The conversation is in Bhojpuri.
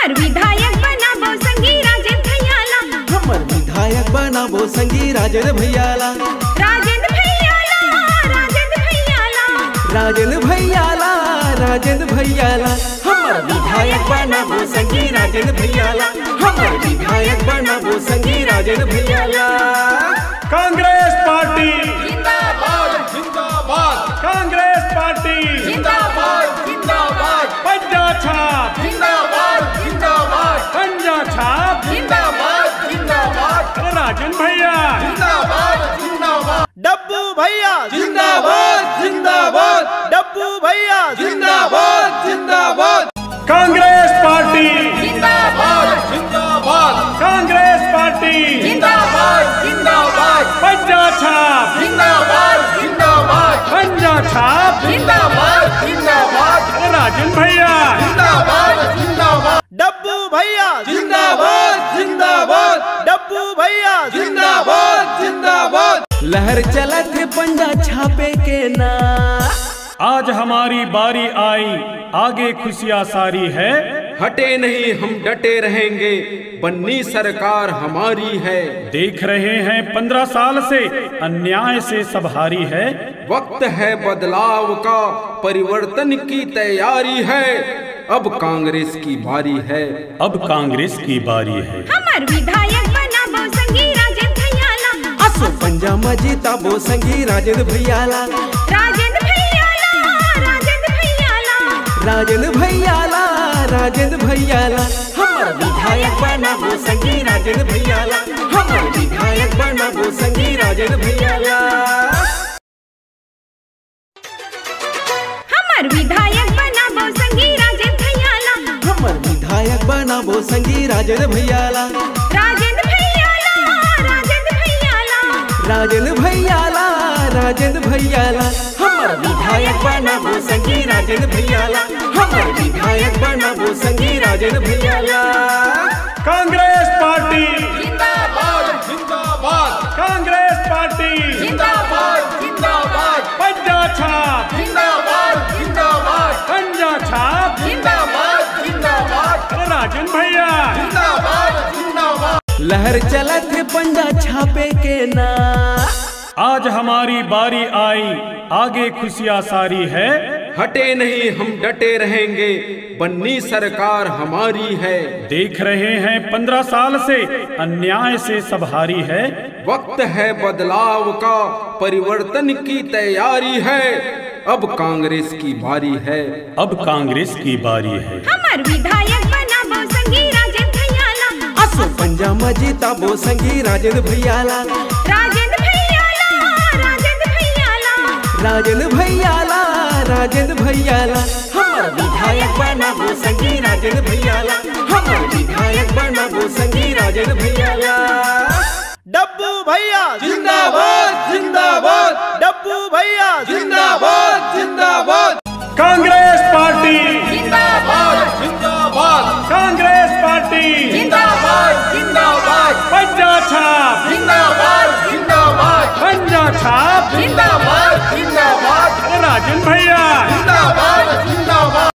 हमर विधायक बनाबो संगी राजेंद्र भैयाला। हमर विधायक बनाबो संगी राजेंद्र भैयाला। राजेंद्र भैयाला, राजेंद्र भैयाला, राजेंद्र भैयाला, राजेंद्र भैयाला। हमर विधायक बनाबो संगी राजेंद्र भैयाला। हमर विधायक बनाबो संगी राजेंद्र भैयाला। कांग्रेस पार्टी जिंदाबाद जिंदाबाद, कांग्रेस पार्टी जिंदाबाद जिंदाबाद, पंजा छाप जिंदाबाद जिंदाबाद, पंजा छाप जिंदाबाद जिंदाबाद, राजन भैया जिंदाबाद जिंदाबाद, डब्बू भैया जिंदाबाद जिंदाबाद, डब्बू भैया जिंदाबाद जिंदाबाद। कांग्रेस पार्टी जिंदाबाद जिंदाबाद, कांग्रेस पार्टी जिंदाबाद जिंदाबाद, पंजा छाप जिंदाबाद जिंदाबाद, पंजा छाप जिंदाबाद जिंदाबाद, राजन भैया जिंदाबाद जिंदाबाद, डब्बू भैया जिंदाबाद जिंदाबाद, डब्बू भैया जिंदाबाद जिंदाबाद। लहर चलत है पंजा छापे के ना। आज हमारी बारी आई, आगे खुशियां सारी है। हटे नहीं हम डटे रहेंगे, बन्नी सरकार हमारी है। देख रहे हैं 15 साल से अन्याय से सब हारी है। वक्त है बदलाव का, परिवर्तन की तैयारी है। अब कांग्रेस की बारी है, अब कांग्रेस की बारी है। हमर विधायक बनाबो संगी राजेंद्र भैयाला। असो पंजा मजीता बो संगी राजेंद्र भैयाला। राजेंद्र भैयाला, राजेंद्र भैयाला, राजेंद्र भैयाला, राजेंद्र भैयाला। हमर विधायक बनाबो संगी राजेंद्र भैयाला। हमर विधायक बनाबो संगी राजेंद्र भैयाला। हमर विधायक बनाबो संगी राजेंद्र भैयाला। हमर विधायक बनाबो संगी राजेंद्र भैयाला। राजेंद्र भैयाला, राजेंद्र भैयाला, राजेंद्र भैयाला, राजेंद्र भैयाला। हमर विधायक बनाबो संगी राजेंद्र भैयाला। हमर विधायक बनाबो संगी राजेंद्र भैयाला। कांग्रेस पार्टी जिंदाबाद जिंदाबाद, कांग्रेस पार्टी जिंदाबाद जिंदाबाद, पंजा छाप जिंदाबाद जिंदाबाद, पंजा छाप जिंदाबाद जिंदाबाद, राजन भैया जिंदाबाद जिंदाबाद। लहर चलत है पंजा छापे के ना। आज हमारी बारी आई, आगे खुशियां सारी है। हटे नहीं हम डटे रहेंगे, बन्नी सरकार हमारी है। देख रहे हैं 15 साल से अन्याय से सब हारी है। वक्त है बदलाव का, परिवर्तन की तैयारी है। अब कांग्रेस की बारी है, अब कांग्रेस की बारी है। हमर विधायक बनाबो संगी राजेंद्र भैयाला। असो पंजा मजीता बो संगी राजेंद्र भैयाला। राजेंद्र भैयाला, राजेंद्र भैयाला, राजेंद्र भैयाला, राजेंद्र भैयाला। हमर विधायक बनाबो संगी राजेंद्र भैयाला। हमर विधायक बनाबो संगी राजेंद्र भैयाला। डब्बू भैया जिंदाबाद जिंदाबाद, डब्बू भैया जिंदाबाद जिंदाबाद। कांग्रेस पार्टी जिंदाबाद जिंदाबाद, कांग्रेस पार्टी जिंदाबाद जिंदाबाद, पंजा छाप जिंदाबाद जिंदाबाद, पंजा छाप जिंदाबाद जिंदाबाद, राजन भैया जिंदाबाद जिंदाबाद।